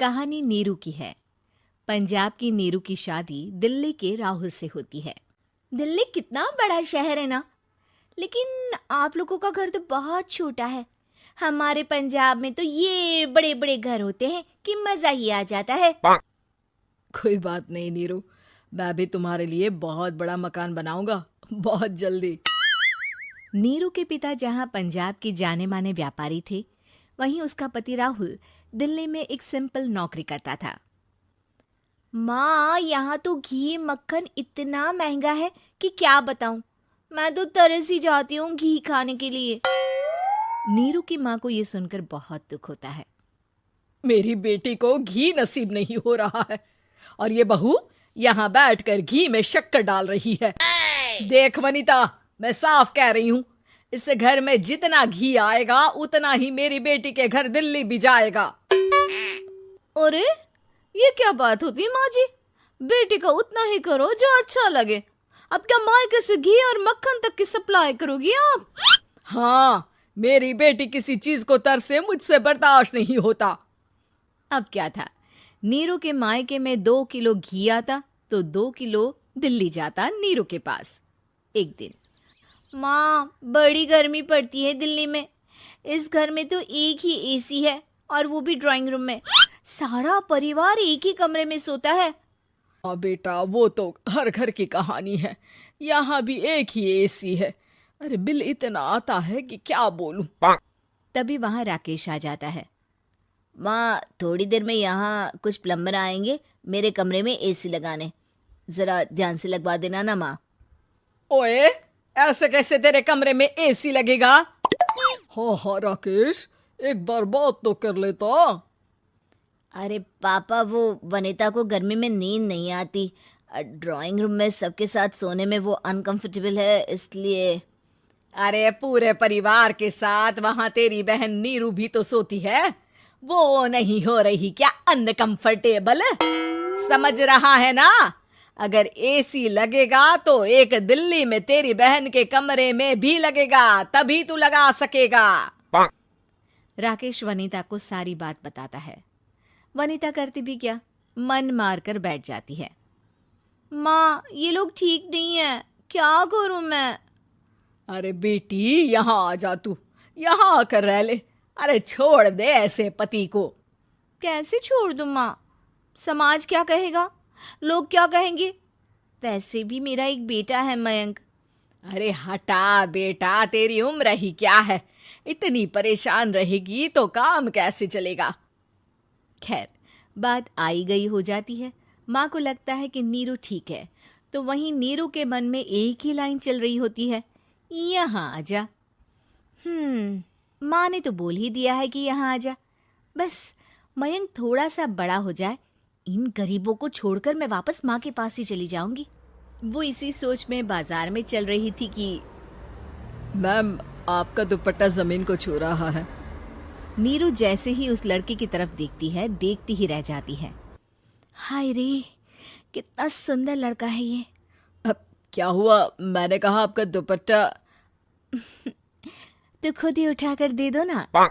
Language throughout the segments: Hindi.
कहानी नीरू की है। पंजाब की नीरू की शादी दिल्ली के राहुल से होती है। दिल्ली कितना बड़ा शहर है ना, लेकिन आप लोगों का घर तो बहुत छोटा है। हमारे पंजाब में तो ये बड़े बड़े घर होते हैं कि मजा ही आ जाता है। कोई बात नहीं नीरू, मैं भी तुम्हारे लिए बहुत बड़ा मकान बनाऊंगा बहुत जल्दी। नीरू के पिता जहाँ पंजाब के जाने माने व्यापारी थे, वहीं उसका पति राहुल दिल्ली में एक सिंपल नौकरी करता था। माँ, यहाँ तो घी मक्खन इतना महंगा है कि क्या बताऊं। मैं तो तरस ही जाती हूँ घी खाने के लिए। नीरू की माँ को ये सुनकर बहुत दुख होता है। मेरी बेटी को घी नसीब नहीं हो रहा है और ये बहू यहाँ बैठकर घी में शक्कर डाल रही है। देख वनिता, मैं साफ कह रही हूँ, इस घर में जितना घी आएगा उतना ही मेरी बेटी के घर दिल्ली भी जाएगा। अरे ये क्या बात होती है माँ जी? बेटी का उतना ही करो जो अच्छा लगे। अब क्या मायके से घी और मक्खन तक की सप्लाई करोगी आप? हाँ, मेरी बेटी किसी चीज को तरसे मुझसे बर्दाश्त नहीं होता। अब क्या था, नीरू के मायके में 2 किलो घी आता तो 2 किलो दिल्ली जाता नीरू के पास। एक दिन, माँ बड़ी गर्मी पड़ती है दिल्ली में। इस घर में तो एक ही एसी है और वो भी ड्राइंग रूम में। सारा परिवार एक ही कमरे में सोता है। हाँ बेटा, वो तो हर घर की कहानी है। यहाँ भी एक ही एसी है। अरे बिल इतना आता है कि क्या बोलूं। तभी वहां राकेश आ जाता है। माँ, थोड़ी देर में यहाँ कुछ प्लम्बर आएंगे मेरे कमरे में एसी लगाने। जरा ध्यान से लगवा देना ना माँ। ओए, ऐसे कैसे तेरे कमरे में एसी लगेगा? हाँ राकेश, एक बार बात तो कर लेता। अरे पापा, वो वनिता को गर्मी में नींद नहीं आती। ड्राइंग रूम में सबके साथ सोने में वो अनकंफर्टेबल है, इसलिए। अरे पूरे परिवार के साथ वहां तेरी बहन नीरू भी तो सोती है। वो नहीं हो रही क्या अनकंफर्टेबल? समझ रहा है ना? अगर एसी लगेगा तो एक दिल्ली में तेरी बहन के कमरे में भी लगेगा, तभी तू लगा सकेगा। राकेश वनिता को सारी बात बताता है। वनिता करती भी क्या, मन मारकर बैठ जाती है। माँ, ये लोग ठीक नहीं है, क्या करूं मैं? अरे बेटी, यहाँ आ जा, तू यहाँ आकर रह ले। अरे छोड़ दे ऐसे पति को। कैसे छोड़ दूं माँ? समाज क्या कहेगा, लोग क्या कहेंगे? वैसे भी मेरा एक बेटा है मयंक। अरे हटा बेटा, तेरी उम्र ही क्या है, इतनी परेशान रहेगी तो काम कैसे चलेगा। खैर, बात आई गई हो जाती है। माँ को लगता है कि नीरू ठीक है, तो वहीं नीरू के मन में एक ही लाइन चल रही होती है, यहाँ आजा। माँ ने तो बोल ही दिया है कि यहाँ आजा। बस मयंक थोड़ा सा बड़ा हो जाए, इन गरीबों को छोड़कर मैं वापस माँ के पास ही चली जाऊंगी। वो इसी सोच में बाजार में चल रही थी कि मैम, आपका दुपट्टा जमीन को छू रहा है। नीरू जैसे ही उस लड़की की तरफ देखती है, देखती ही रह जाती है। हाय रे, कितना सुंदर लड़का है ये। अब क्या हुआ? मैंने कहा आपका दुपट्टा। तो खुद ही उठाकर दे दो ना।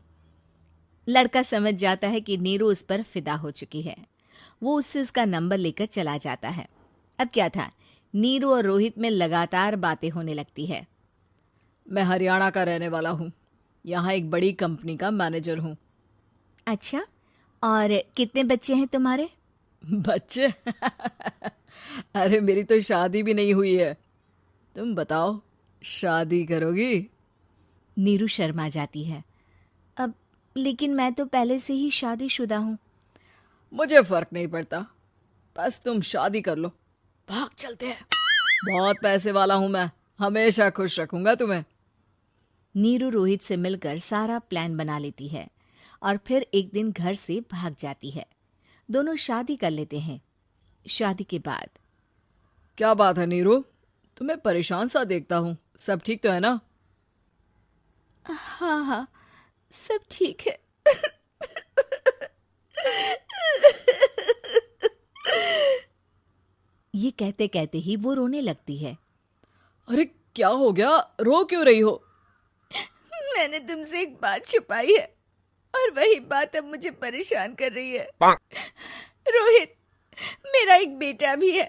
लड़का समझ जाता है कि नीरू उस पर फिदा हो चुकी है। वो उससे उसका नंबर लेकर चला जाता है। अब क्या था, नीरू और रोहित में लगातार बातें होने लगती है। मैं हरियाणा का रहने वाला हूँ, यहाँ एक बड़ी कंपनी का मैनेजर हूँ। अच्छा, और कितने बच्चे हैं तुम्हारे? बच्चे? अरे मेरी तो शादी भी नहीं हुई है। तुम बताओ, शादी करोगी? नीरू शर्मा जाती है। अब लेकिन मैं तो पहले से ही शादीशुदा हूँ। मुझे फर्क नहीं पड़ता, बस तुम शादी कर लो, भाग चलते हैं। बहुत पैसे वाला हूँ मैं, हमेशा खुश रखूंगा तुम्हें। नीरू रोहित से मिलकर सारा प्लान बना लेती है और फिर एक दिन घर से भाग जाती है। दोनों शादी कर लेते हैं। शादी के बाद, क्या बात है नीरू, तुम्हें परेशान सा देखता हूँ, सब ठीक तो है ना? हाँ हाँ, सब ठीक है। ये कहते कहते ही वो रोने लगती है। अरे क्या हो गया, रो क्यों रही हो? मैंने तुमसे एक बात छुपाई है और और वही बात अब मुझे परेशान कर रही है। रोहित, मेरा एक बेटा भी है,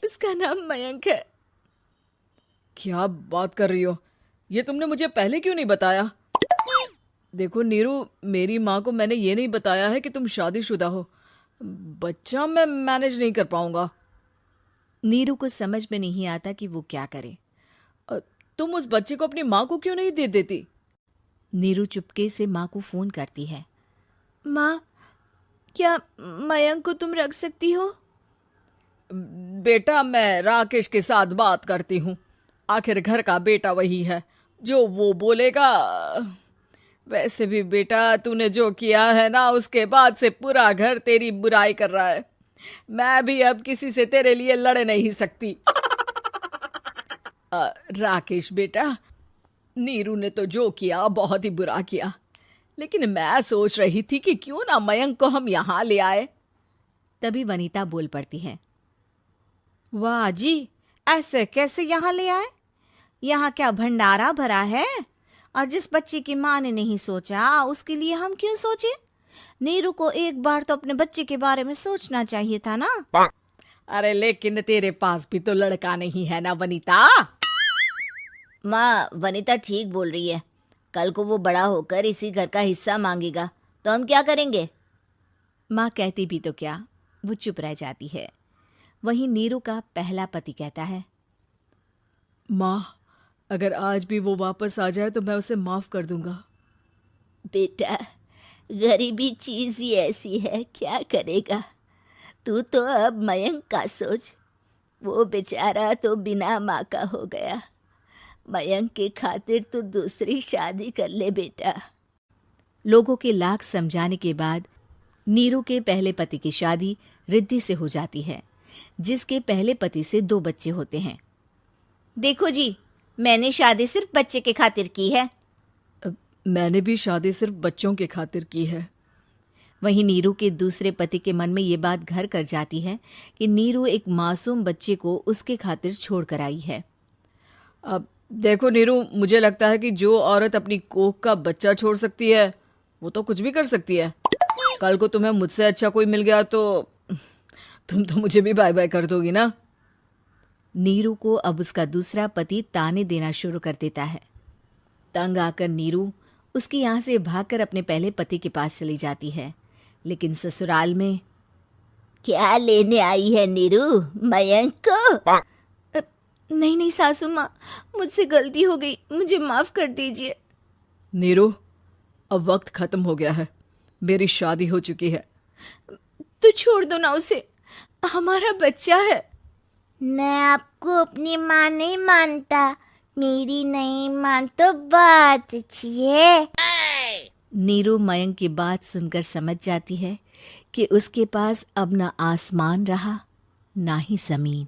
उसका नाम मयंक है। क्या बात कर रही हो? ये तुमने मुझे पहले क्यों नहीं बताया? देखो नीरू, मेरी माँ को मैंने ये नहीं बताया है कि तुम शादीशुदा हो। बच्चा मैं मैनेज नहीं कर पाऊंगा। नीरू को समझ में नहीं आता कि वो क्या करे। तुम उस बच्चे को अपनी माँ को क्यों नहीं दे देती? नीरू चुपके से माँ को फोन करती है। माँ, क्या मयंक को तुम रख सकती हो? बेटा, मैं राकेश के साथ बात करती हूँ। आखिर घर का बेटा वही है, जो वो बोलेगा। वैसे भी बेटा, तूने जो किया है ना, उसके बाद से पूरा घर तेरी बुराई कर रहा है। मैं भी अब किसी से तेरे लिए लड़ नहीं सकती। राकेश बेटा, नीरू ने तो जो किया बहुत ही बुरा किया, लेकिन मैं सोच रही थी कि क्यों ना मयंक को हम यहाँ ले आए। तभी वनीता बोल पड़ती है। वाह जी, ऐसे कैसे यहाँ ले आए? यहाँ क्या भंडारा भरा है? और जिस बच्चे की माँ ने नहीं सोचा, उसके लिए हम क्यों सोचे? नीरू को एक बार तो अपने बच्चे के बारे में सोचना चाहिए था ना। अरे लेकिन तेरे पास भी तो लड़का नहीं है ना वनीता। माँ, वनीता ठीक बोल रही है। कल को वो बड़ा होकर इसी घर का हिस्सा मांगेगा तो हम क्या करेंगे? माँ कहती भी तो क्या, वो चुप रह जाती है। वहीं नीरू का पहला पति कहता है। माँ, अगर आज भी वो वापस आ जाए तो मैं उसे माफ कर दूंगा। बेटा, गरीबी चीज ही ऐसी है, क्या करेगा? तू तो अब मयंक का सोच। वो बेचारा तो बिना माँ का हो गया। मयंक के खातिर तू दूसरी शादी कर ले बेटा। लोगों के लाख समझाने के बाद नीरू के पहले पति की शादी रिद्धि से हो जाती है, जिसके पहले पति से 2 बच्चे होते हैं। देखो जी, मैंने शादी सिर्फ बच्चे के खातिर की है। मैंने भी शादी सिर्फ बच्चों के खातिर की है। वहीं नीरू के दूसरे पति के मन में ये बात घर कर जाती है कि नीरू एक मासूम बच्चे को उसके खातिर छोड़ कर आई है। अब देखो नीरू, मुझे लगता है कि जो औरत अपनी कोख का बच्चा छोड़ सकती है, वो तो कुछ भी कर सकती है। कल को तुम्हें मुझसे अच्छा कोई मिल गया तो तुम तो मुझे भी बाय बाय कर दोगी ना। नीरू को अब उसका दूसरा पति ताने देना शुरू कर देता है। तंग आकर नीरू उसके यहाँ से भागकर अपने पहले पति के पास चली जाती है, लेकिन ससुराल में क्या लेने आई है नीरू, मयंक को? नहीं नहीं सासू माँ, मुझसे गलती हो गई, मुझे माफ कर दीजिए। नीरू, अब वक्त खत्म हो गया है, मेरी शादी हो चुकी है। तो छोड़ दो ना उसे, हमारा बच्चा है। मैं आपको अपनी माँ नहीं मानता, मेरी नहीं मान तो बात अच्छी है। नीरू मयंक की बात सुनकर समझ जाती है कि उसके पास अब ना आसमान रहा ना ही जमीन।